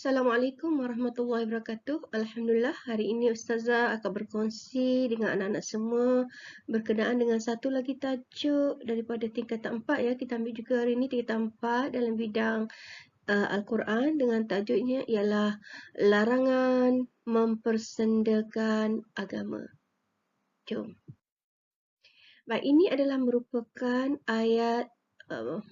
Assalamualaikum warahmatullahi wabarakatuh. Alhamdulillah, hari ini Ustazah akan berkongsi dengan anak-anak semua berkenaan dengan satu lagi tajuk daripada tingkatan 4 ya. Kita ambil juga hari ini tingkatan 4 dalam bidang Al-Quran dengan tajuknya ialah larangan mempersendakan agama. Jom. Baik, ini adalah merupakan ayat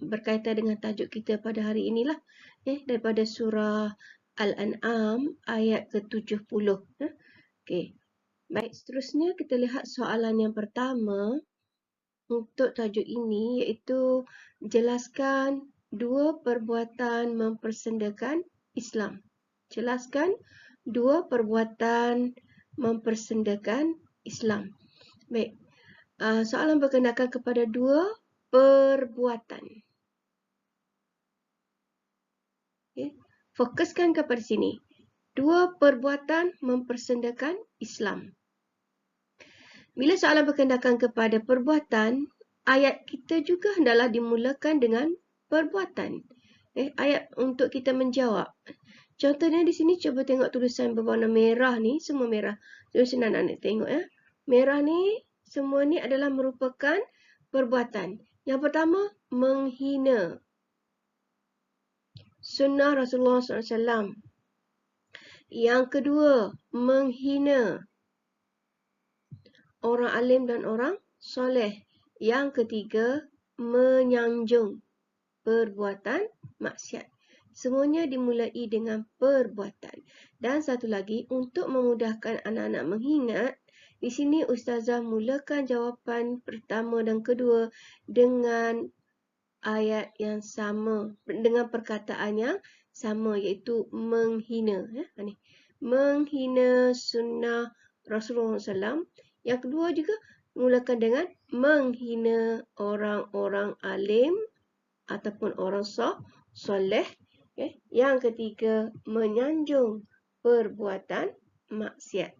berkaitan dengan tajuk kita pada hari inilah, daripada surah Al-An'am ayat ke-70. Okey. Baik, seterusnya kita lihat soalan yang pertama untuk tajuk ini, iaitu jelaskan dua perbuatan mempersendakan Islam. Jelaskan dua perbuatan mempersendakan Islam. Baik, soalan berkenaan kepada dua perbuatan. Okay. Fokuskan kepada sini. Dua perbuatan mempersendakan Islam. Bila soalan berkenaan kepada perbuatan, ayat kita juga hendaklah dimulakan dengan perbuatan. Ayat untuk kita menjawab. Contohnya di sini cuba tengok tulisan berwarna merah ni, semua merah. Tulisan anak-anak tengok ya. Merah ni, semua ni adalah merupakan perbuatan. Yang pertama, menghina sunnah Rasulullah SAW. Yang kedua, menghina orang alim dan orang soleh. Yang ketiga, menyanjung perbuatan maksiat. Semuanya dimulai dengan perbuatan. Dan satu lagi, untuk memudahkan anak-anak mengingat, di sini Ustazah mulakan jawapan pertama dan kedua dengan ayat yang sama, dengan perkataan yang sama, iaitu menghina. Menghina sunnah Rasulullah SAW. Yang kedua juga mulakan dengan menghina orang-orang alim ataupun orang soleh. Yang ketiga, menyanjung perbuatan maksiat.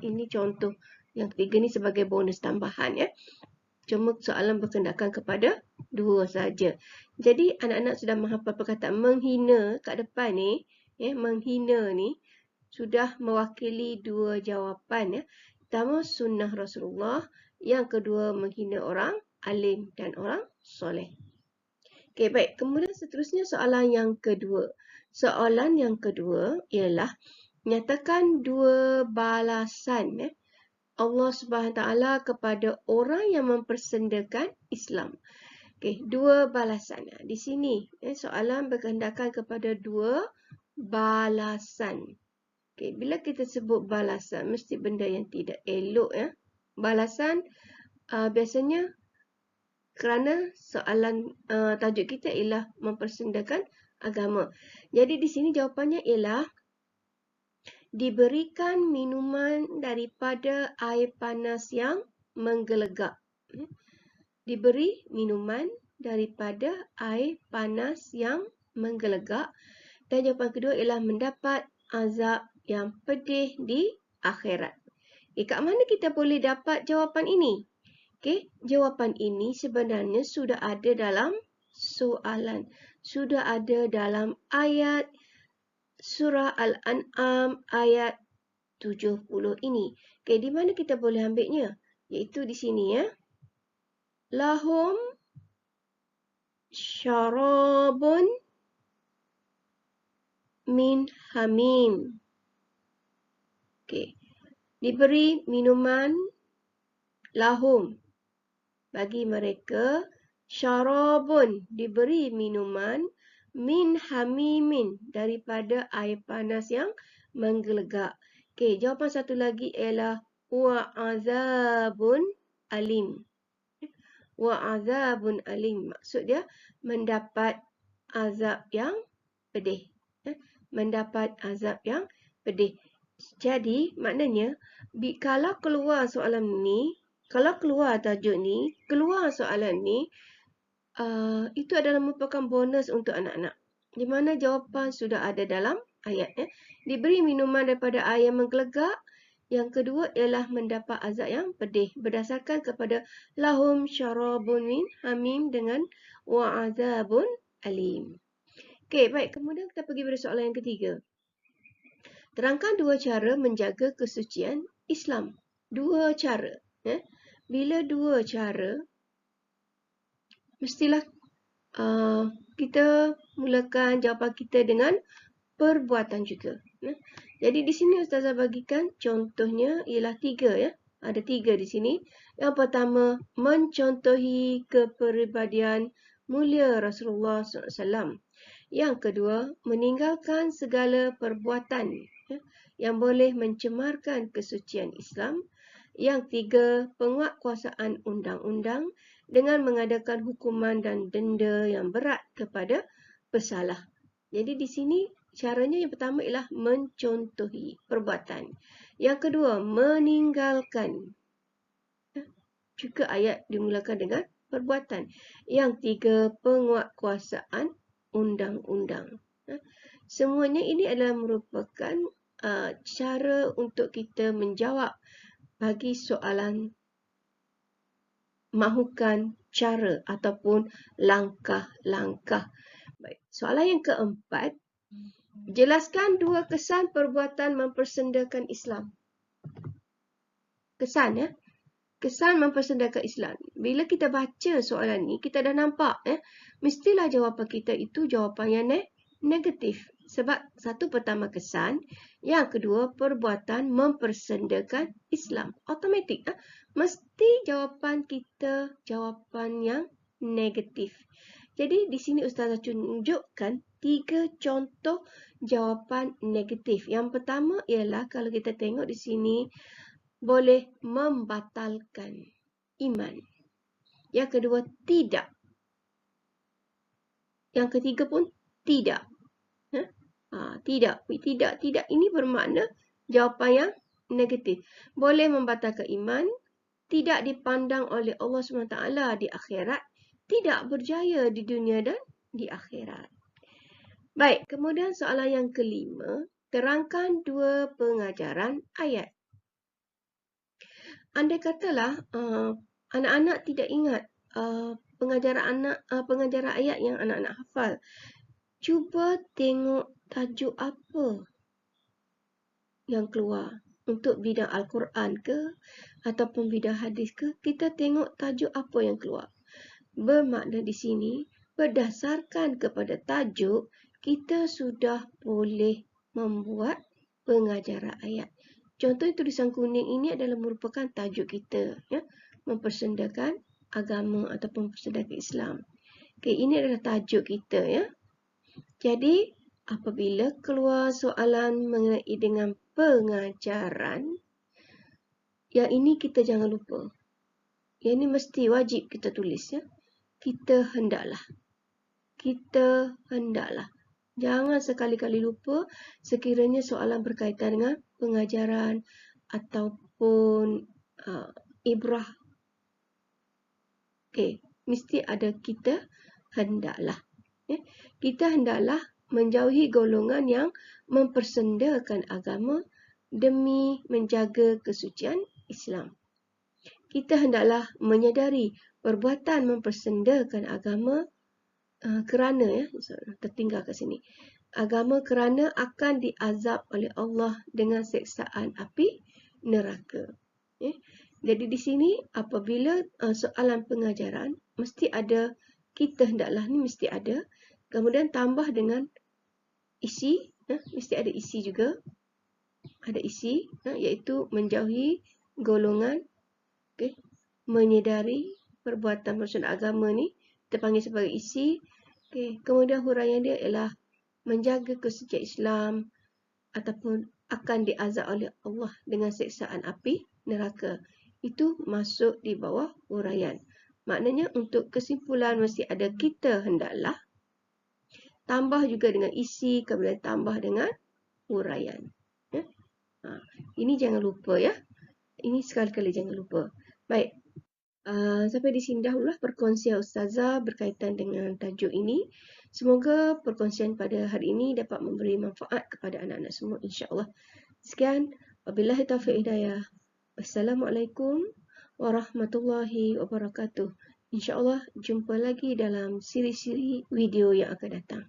Ini contoh. Yang ketiga ni sebagai bonus tambahan ya. Cuma soalan berkenaan kepada dua saja. Jadi anak-anak sudah menghafal perkataan menghina kat depan ni, menghina ni sudah mewakili dua jawapan ya. Pertama, sunnah Rasulullah. Yang kedua, menghina orang alim dan orang soleh. Okey, baik. Kemudian seterusnya soalan yang kedua. Soalan yang kedua ialah nyatakan dua balasan Allah Subhanahu Taala kepada orang yang mempersendakan Islam. Okey, dua balasan. Di sini soalan berkenaan kepada dua balasan. Okey, bila kita sebut balasan mesti benda yang tidak elok ya. Balasan biasanya kerana soalan tajuk kita ialah mempersendakan agama. Jadi di sini jawapannya ialah diberikan minuman daripada air panas yang menggelegak. Diberi minuman daripada air panas yang menggelegak. Dan jawapan kedua ialah mendapat azab yang pedih di akhirat. Kat mana kita boleh dapat jawapan ini? Okey, jawapan ini sebenarnya sudah ada dalam soalan. Sudah ada dalam ayat surah Al-An'am ayat 70 ini. Okey, di mana kita boleh ambilnya? Iaitu di sini ya. Lahum syarabun min hamim. Okey, diberi minuman lahum. Bagi mereka, syarabun, diberi minuman, min hamimin, daripada air panas yang menggelegak. Okey, jawapan satu lagi ialah wa azabun alim. Wa azabun alim. Maksud dia mendapat azab yang pedih. Mendapat azab yang pedih. Jadi, maknanya, kalau keluar soalan ni, kalau keluar tajuk ni, keluar soalan ni, itu adalah merupakan bonus untuk anak-anak. Di mana jawapan sudah ada dalam ayat. Diberi minuman daripada air yang menggelegak. Yang kedua ialah mendapat azab yang pedih. Berdasarkan kepada lahum syarabun min hamim dengan wa azabun alim. Okey, baik. Kemudian kita pergi pada soalan yang ketiga. Terangkan 2 cara menjaga kesucian Islam. 2 cara. Bila 2 cara, mestilah kita mulakan jawapan kita dengan perbuatan juga. Jadi di sini Ustazah bagikan contohnya ialah 3 ya. Ada 3 di sini. Yang pertama, mencontohi kepribadian mulia Rasulullah SAW. Yang kedua, meninggalkan segala perbuatan yang boleh mencemarkan kesucian Islam. Yang tiga, penguatkuasaan undang-undang dengan mengadakan hukuman dan denda yang berat kepada pesalah. Jadi di sini caranya yang pertama ialah mencontohi perbuatan. Yang kedua, meninggalkan. Juga ayat dimulakan dengan perbuatan. Yang tiga, penguatkuasaan undang-undang. Semuanya ini adalah merupakan cara untuk kita menjawab bagi soalan mahukan cara ataupun langkah-langkah. Baik, soalan yang keempat, jelaskan 2 kesan perbuatan mempersendakan Islam. Kesan ya. Kesan mempersendakan Islam. Bila kita baca soalan ni, kita dah nampak mestilah jawapan kita itu jawapan yang negatif. Sebab satu pertama kesan, yang kedua perbuatan mempersendakan Islam. Automatik. Mesti jawapan kita jawapan yang negatif. Jadi di sini Ustazah tunjukkan 3 contoh jawapan negatif. Yang pertama ialah kalau kita tengok di sini, boleh membatalkan iman. Yang kedua, tidak. Yang ketiga pun tidak. Tidak ini bermakna jawapan yang negatif. Boleh membatalkan iman, tidak dipandang oleh Allah SWT di akhirat, tidak berjaya di dunia dan di akhirat. Baik, kemudian soalan yang kelima, terangkan 2 pengajaran ayat. Andai katalah anak-anak tidak ingat pengajaran ayat yang anak-anak hafal, cuba tengok tajuk apa yang keluar. Untuk bidang Al-Quran ke ataupun bidang hadis ke, kita tengok tajuk apa yang keluar. Bermakna di sini, berdasarkan kepada tajuk, kita sudah boleh membuat pengajaran ayat. Contoh tulisan kuning ini adalah merupakan tajuk kita, mempersendakan agama ataupun mempersendakan Islam. Okey, ini adalah tajuk kita ya. Jadi apabila keluar soalan mengenai dengan pengajaran, yang ini kita jangan lupa. Yang ini mesti wajib kita tulis ya. Kita hendaklah. Jangan sekali-kali lupa sekiranya soalan berkaitan dengan pengajaran ataupun ibrah. Okey, mesti ada kita hendaklah. Kita hendaklah menjauhi golongan yang mempersendakan agama demi menjaga kesucian Islam. Kita hendaklah menyedari perbuatan mempersendakan agama kerana tertinggal kat sini. Agama kerana akan diazab oleh Allah dengan seksaan api neraka. Jadi di sini apabila soalan pengajaran mesti ada kita hendaklah ni mesti ada. Kemudian tambah dengan isi, mesti ada isi juga. Ada isi iaitu menjauhi golongan, menyedari perbuatan mempersendakan agama ni kita panggil sebagai isi. Kemudian huraian dia ialah menjaga kesucian Islam ataupun akan diazab oleh Allah dengan seksaan api neraka. Itu masuk di bawah huraian. Maknanya untuk kesimpulan mesti ada kita hendaklah, tambah juga dengan isi, kemudian tambah dengan huraian. Ini jangan lupa ya. Ini sekali-kali jangan lupa. Baik. Sampai di sini dahululah perkongsian Ustazah berkaitan dengan tajuk ini. Semoga perkongsian pada hari ini dapat memberi manfaat kepada anak-anak semua insya-Allah. Sekian, wabillahi taufiq hidayah. Wassalamualaikum warahmatullahi wabarakatuh. Insya-Allah jumpa lagi dalam siri-siri video yang akan datang.